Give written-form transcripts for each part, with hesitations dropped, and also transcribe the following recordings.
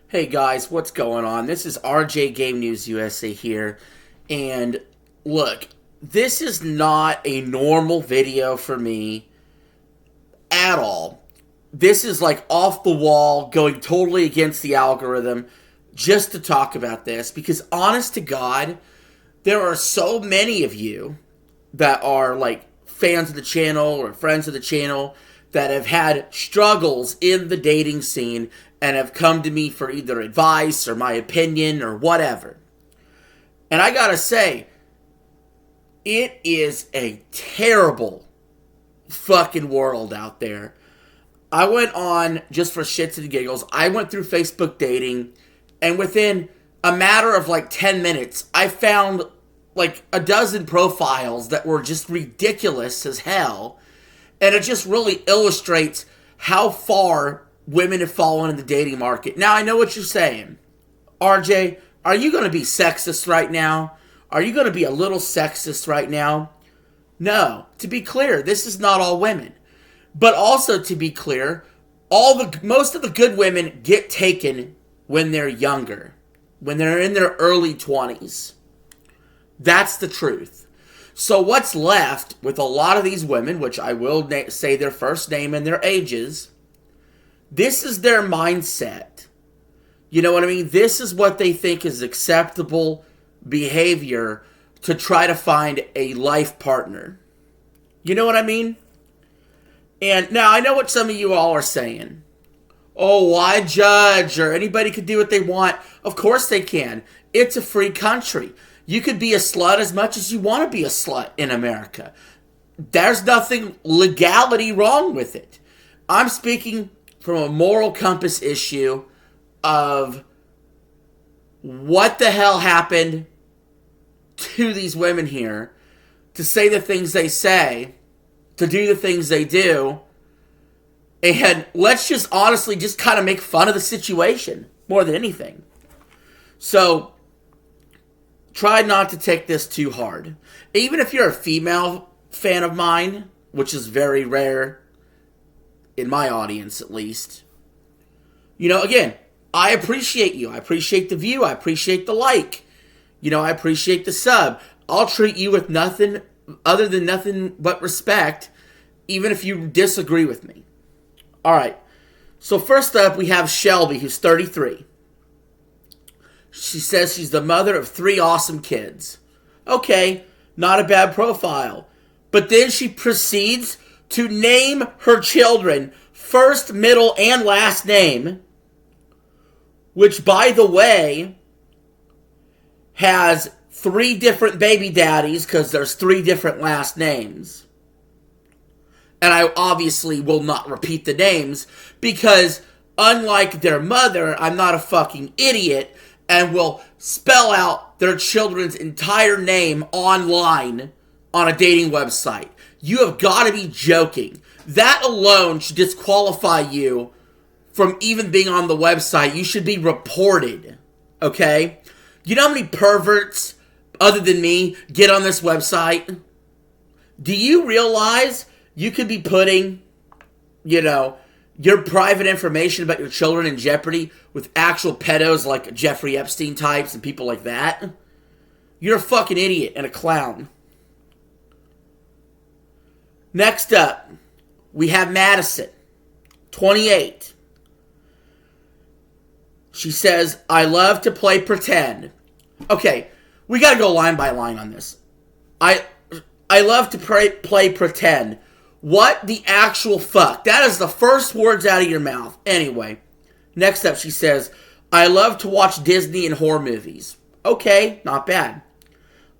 Hey guys, what's going on? This is RJ Game News USA here. And look, this is not a normal video for me at all. This is like off the wall, going totally against the algorithm just to talk about this because honest to God, there are so many of you that are like fans of the channel or friends of the channel that have had struggles in the dating scene and have come to me for either advice or my opinion or whatever. And I gotta say, it is a terrible fucking world out there. I went on, just for shits and giggles, I went through Facebook dating, and within a matter of like 10 minutes, I found like a dozen profiles that were just ridiculous as hell. And it just really illustrates how far women have fallen in the dating market. Now, I know what you're saying. RJ, are you going to be sexist right now? Are you going to be a little sexist right now? No. To be clear, this is not all women. But also to be clear, most of the good women get taken when they're younger, when they're in their early 20s. That's the truth. So what's left with a lot of these women, which I will say their first name and their ages, this is their mindset. You know what I mean? This is what they think is acceptable behavior to try to find a life partner. You know what I mean? And now I know what some of you all are saying. Oh, why judge? Or anybody can do what they want. Of course they can. It's a free country. You could be a slut as much as you want to be a slut in America. There's nothing legality wrong with it. I'm speaking from a moral compass issue of what the hell happened to these women here to say the things they say, to do the things they do, and let's just honestly just kind of make fun of the situation more than anything. So, try not to take this too hard. Even if you're a female fan of mine, which is very rare, in my audience at least, you know, again, I appreciate you. I appreciate the view. I appreciate the like. You know, I appreciate the sub. I'll treat you with nothing other than nothing but respect, even if you disagree with me. All right. So first up, we have Shelby, who's 33. She says she's the mother of 3 awesome kids. Okay, not a bad profile. But then she proceeds to name her children first, middle, and last name, which, by the way, has 3 different baby daddies because there's 3 different last names. And I obviously will not repeat the names because, unlike their mother, I'm not a fucking idiot and will spell out their children's entire name online on a dating website. You have got to be joking. That alone should disqualify you from even being on the website. You should be reported, okay? You know how many perverts, other than me, get on this website? Do you realize you could be putting, you know, your private information about your children in jeopardy with actual pedos like Jeffrey Epstein types and people like that? You're a fucking idiot and a clown. Next up, we have Madison, 28. She says, I love to play pretend. Okay, we gotta go line by line on this. I love to play pretend. What the actual fuck? That is the first words out of your mouth. Anyway, next up she says, I love to watch Disney and horror movies. Okay, not bad.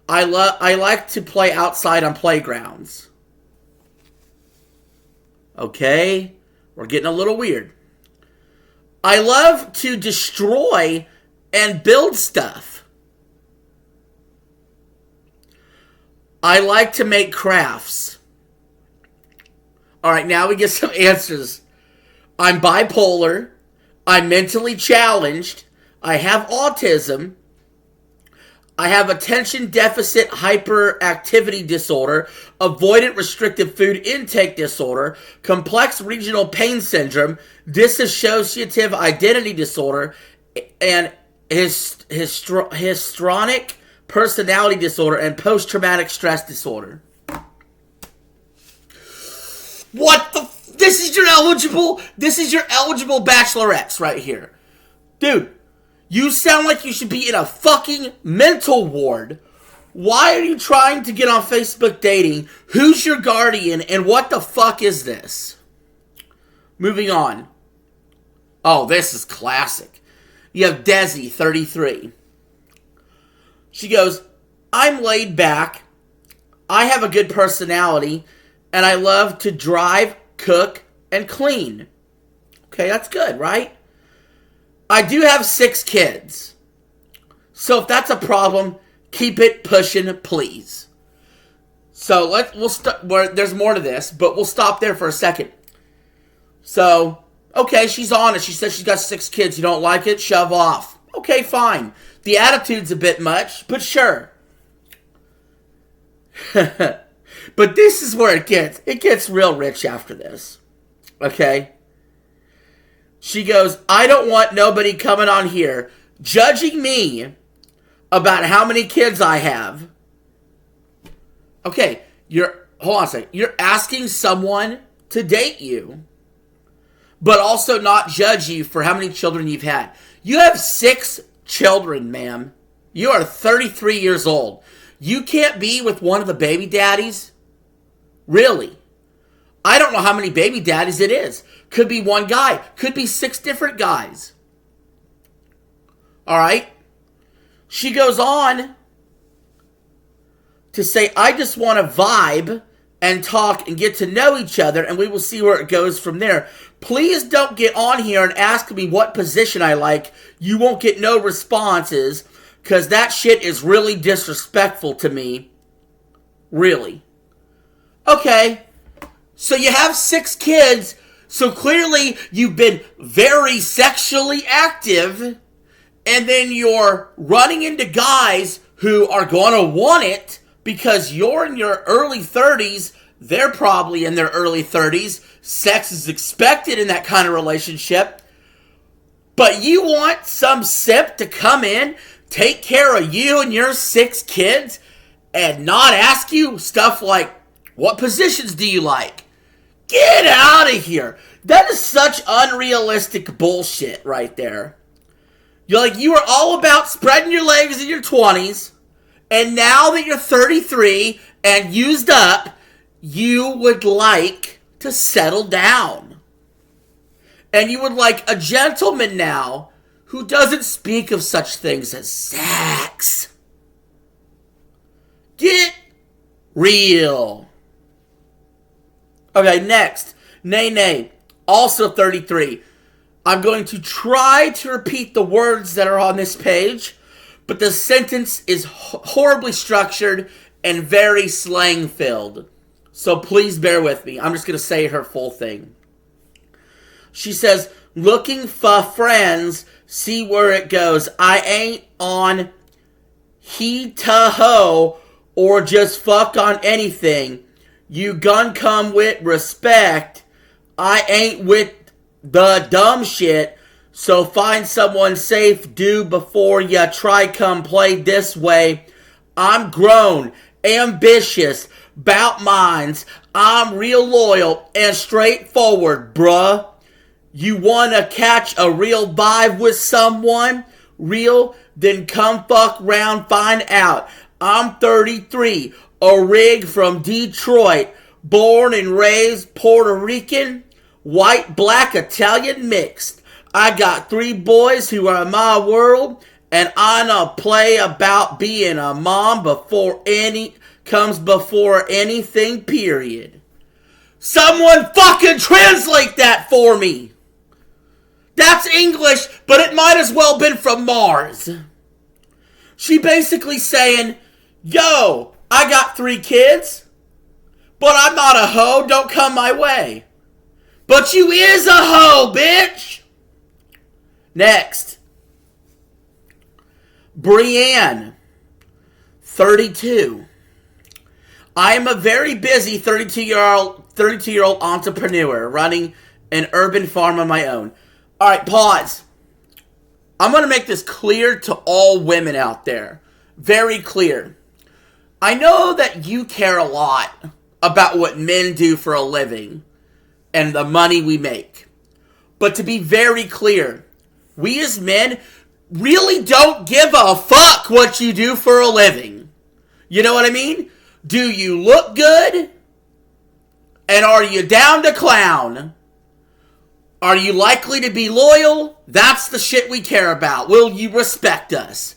I like to play outside on playgrounds. Okay, we're getting a little weird. I love to destroy and build stuff. I like to make crafts. Alright, now we get some answers. I'm bipolar. I'm mentally challenged. I have autism. I have attention deficit hyperactivity disorder, avoidant restrictive food intake disorder, complex regional pain syndrome, dissociative identity disorder, and histrionic personality disorder and post-traumatic stress disorder. What the? This is your eligible bachelorettes right here. Dude, you sound like you should be in a fucking mental ward. Why are you trying to get on Facebook dating? Who's your guardian? And what the fuck is this? Moving on. Oh, this is classic. You have Desi, 33. She goes, I'm laid back. I have a good personality. And I love to drive, cook, and clean. Okay, that's good, right? I do have 6 kids. So if that's a problem, keep it pushing, please. So we'll start. There's more to this, but we'll stop there for a second. So, okay, she's honest. She says she's got 6 kids. You don't like it? Shove off. Okay, fine. The attitude's a bit much, but sure. But this is where it gets real rich after this. Okay? She goes, I don't want nobody coming on here judging me about how many kids I have. Okay, hold on a second. You're asking someone to date you, but also not judge you for how many children you've had. You have 6 children, ma'am. You are 33 years old. You can't be with one of the baby daddies? Really? I don't know how many baby daddies it is. Could be one guy. Could be 6 different guys. Alright? She goes on to say, I just want to vibe and talk and get to know each other, and we will see where it goes from there. Please don't get on here and ask me what position I like. You won't get no responses, because that shit is really disrespectful to me. Really. Okay. So you have 6 kids, so clearly you've been very sexually active, and then you're running into guys who are going to want it because you're in your early 30s, they're probably in their early 30s. Sex is expected in that kind of relationship. But you want some simp to come in, take care of you and your 6 kids, and not ask you stuff like, what positions do you like? Get out of here. That is such unrealistic bullshit right there. You're like, you were all about spreading your legs in your 20s, and now that you're 33 and used up, you would like to settle down. And you would like a gentleman now who doesn't speak of such things as sex. Get real. Okay, next. Nay, also 33. I'm going to try to repeat the words that are on this page, but the sentence is horribly structured and very slang-filled. So please bear with me. I'm just going to say her full thing. She says, looking for friends, see where it goes. I ain't on he-to-ho or just fuck on anything. You gun come with respect. I ain't with the dumb shit. So find someone safe, do before ya try come play this way. I'm grown, ambitious, bout minds. I'm real loyal and straightforward, bruh. You wanna catch a real vibe with someone? Real? Then come fuck round, find out. I'm 33, a rig from Detroit, born and raised Puerto Rican, white, black, Italian mixed. I got 3 boys who are my world, and I know play about being a mom before anything, period. Someone fucking translate that for me. That's English, but it might as well been from Mars. She basically saying, yo, I got 3 kids, but I'm not a hoe, don't come my way. But you is a hoe, bitch. Next. Brienne, 32. I am a very busy 32-year-old entrepreneur running an urban farm of my own. All right, pause. I'm going to make this clear to all women out there. Very clear. I know that you care a lot about what men do for a living and the money we make. But to be very clear, we as men really don't give a fuck what you do for a living. You know what I mean? Do you look good? And are you down to clown? Are you likely to be loyal? That's the shit we care about. Will you respect us?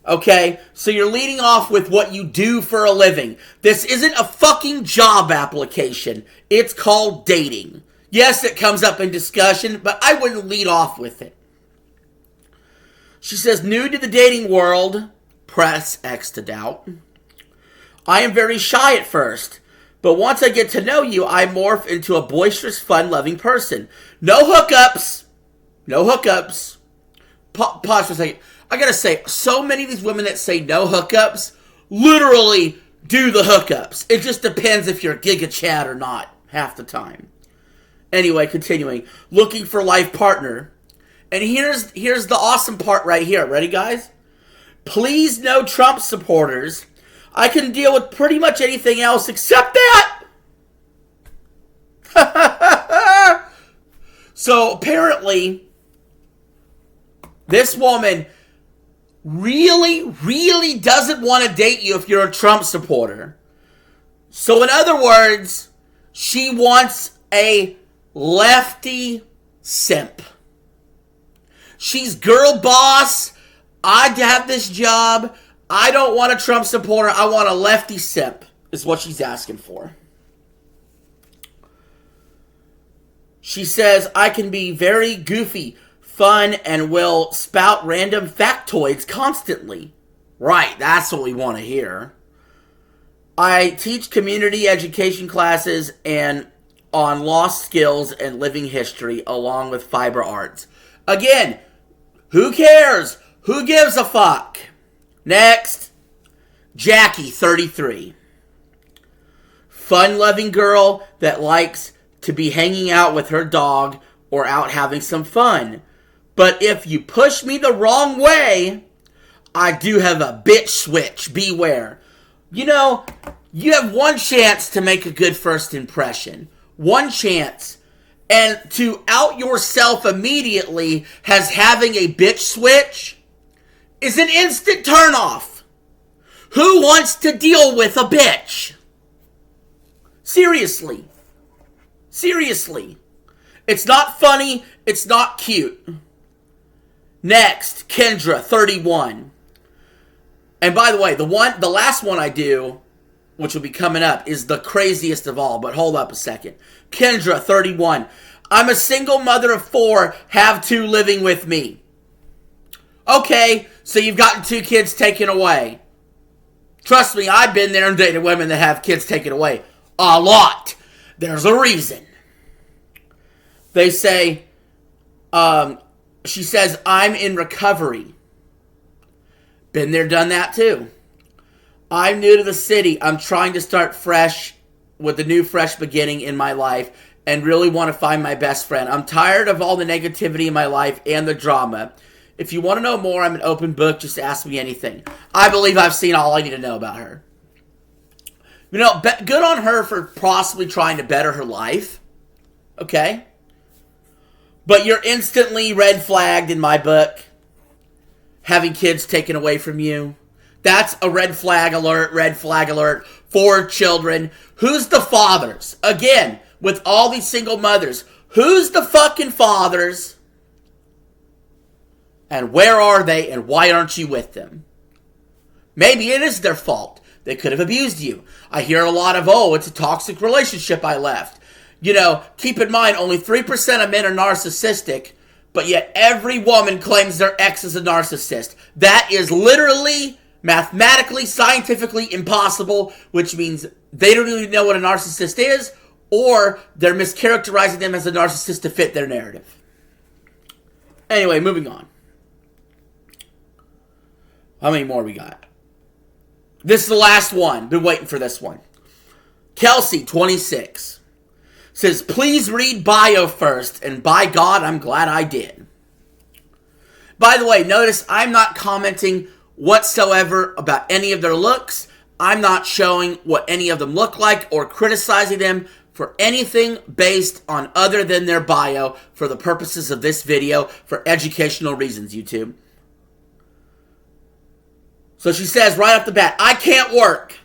Okay? So you're leading off with what you do for a living. This isn't a fucking job application. It's called dating. Yes, it comes up in discussion, but I wouldn't lead off with it. She says, new to the dating world, press X to doubt. I am very shy at first, but once I get to know you, I morph into a boisterous, fun-loving person. No hookups. No hookups. Pause for a second. I gotta say, so many of these women that say no hookups literally do the hookups. It just depends if you're Giga Chad or not, half the time. Anyway, continuing. Looking for life partner. And here's the awesome part right here. Ready, guys? Please, no Trump supporters. I can deal with pretty much anything else except that. So apparently, this woman really, really doesn't want to date you if you're a Trump supporter. So in other words, she wants a lefty simp. She's girl boss. I have this job. I don't want a Trump supporter. I want a lefty simp, is what she's asking for. She says, I can be very goofy, fun, and will spout random factoids constantly. Right, that's what we want to hear. I teach community education classes and on lost skills and living history along with fiber arts. Again, who cares? Who gives a fuck? Next, Jackie, 33. Fun-loving girl that likes to be hanging out with her dog or out having some fun. But if you push me the wrong way, I do have a bitch switch. Beware. You know, you have one chance to make a good first impression. One chance. And to out yourself immediately as having a bitch switch is an instant turnoff. Who wants to deal with a bitch? Seriously. Seriously. It's not funny. It's not cute. Next, Kendra, 31. And by the way, the last one I do, which will be coming up, is the craziest of all. But hold up a second. Kendra, 31. I'm a single mother of 4, have 2 living with me. Okay, so you've gotten 2 kids taken away. Trust me, I've been there and dated women that have kids taken away. A lot. There's a reason. They say, she says, I'm in recovery. Been there, done that too. I'm new to the city. I'm trying to start fresh with a new fresh beginning in my life and really want to find my best friend. I'm tired of all the negativity in my life and the drama. If you want to know more, I'm an open book. Just ask me anything. I believe I've seen all I need to know about her. You know, good on her for possibly trying to better her life. Okay? But you're instantly red flagged in my book. Having kids taken away from you. That's a red flag alert for children. Who's the fathers? Again, with all these single mothers, who's the fucking fathers? And where are they, and why aren't you with them? Maybe it is their fault. They could have abused you. I hear a lot of, oh, it's a toxic relationship I left. You know, keep in mind, only 3% of men are narcissistic, but yet every woman claims their ex is a narcissist. That is literally, mathematically, scientifically impossible, which means they don't even know what a narcissist is, or they're mischaracterizing them as a narcissist to fit their narrative. Anyway, moving on. How many more we got? This is the last one. Been waiting for this one. Kelsey, 26. Says, please read bio first, and by God, I'm glad I did. By the way, notice I'm not commenting whatsoever about any of their looks. I'm not showing what any of them look like or criticizing them for anything based on other than their bio for the purposes of this video for educational reasons, YouTube. So she says right off the bat, I can't work.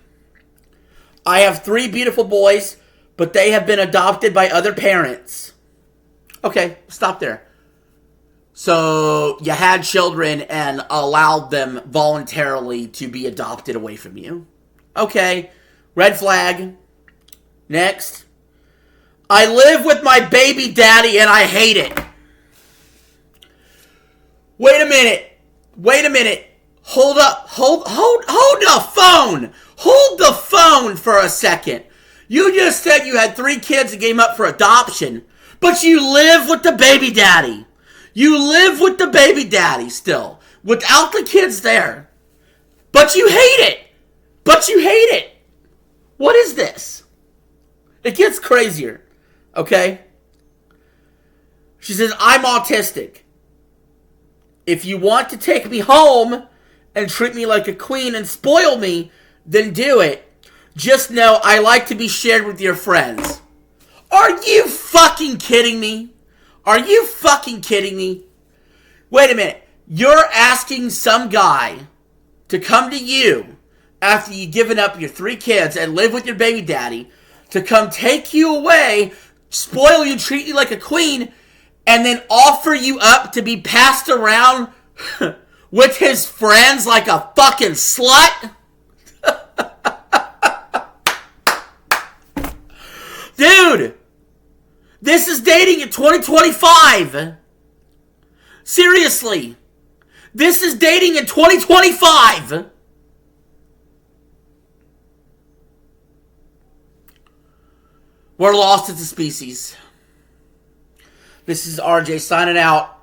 I have 3 beautiful boys, but they have been adopted by other parents. Okay, stop there. So you had children and allowed them voluntarily to be adopted away from you. Okay, red flag. Next. I live with my baby daddy and I hate it. Wait a minute. Hold up. Hold the phone. Hold the phone for a second. You just said you had 3 kids that came up for adoption, but you live with the baby daddy. You live with the baby daddy still, without the kids there. But you hate it. What is this? It gets crazier. Okay? She says, I'm autistic. If you want to take me home and treat me like a queen and spoil me, then do it. Just know I like to be shared with your friends. Are you fucking kidding me? Wait a minute. You're asking some guy to come to you after you've given up your 3 kids and live with your baby daddy to come take you away, spoil you, treat you like a queen, and then offer you up to be passed around with his friends like a fucking slut? Dude, this is dating in 2025. Seriously. This is dating in 2025. We're lost as a species. This is RJ signing out.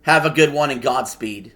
Have a good one and Godspeed.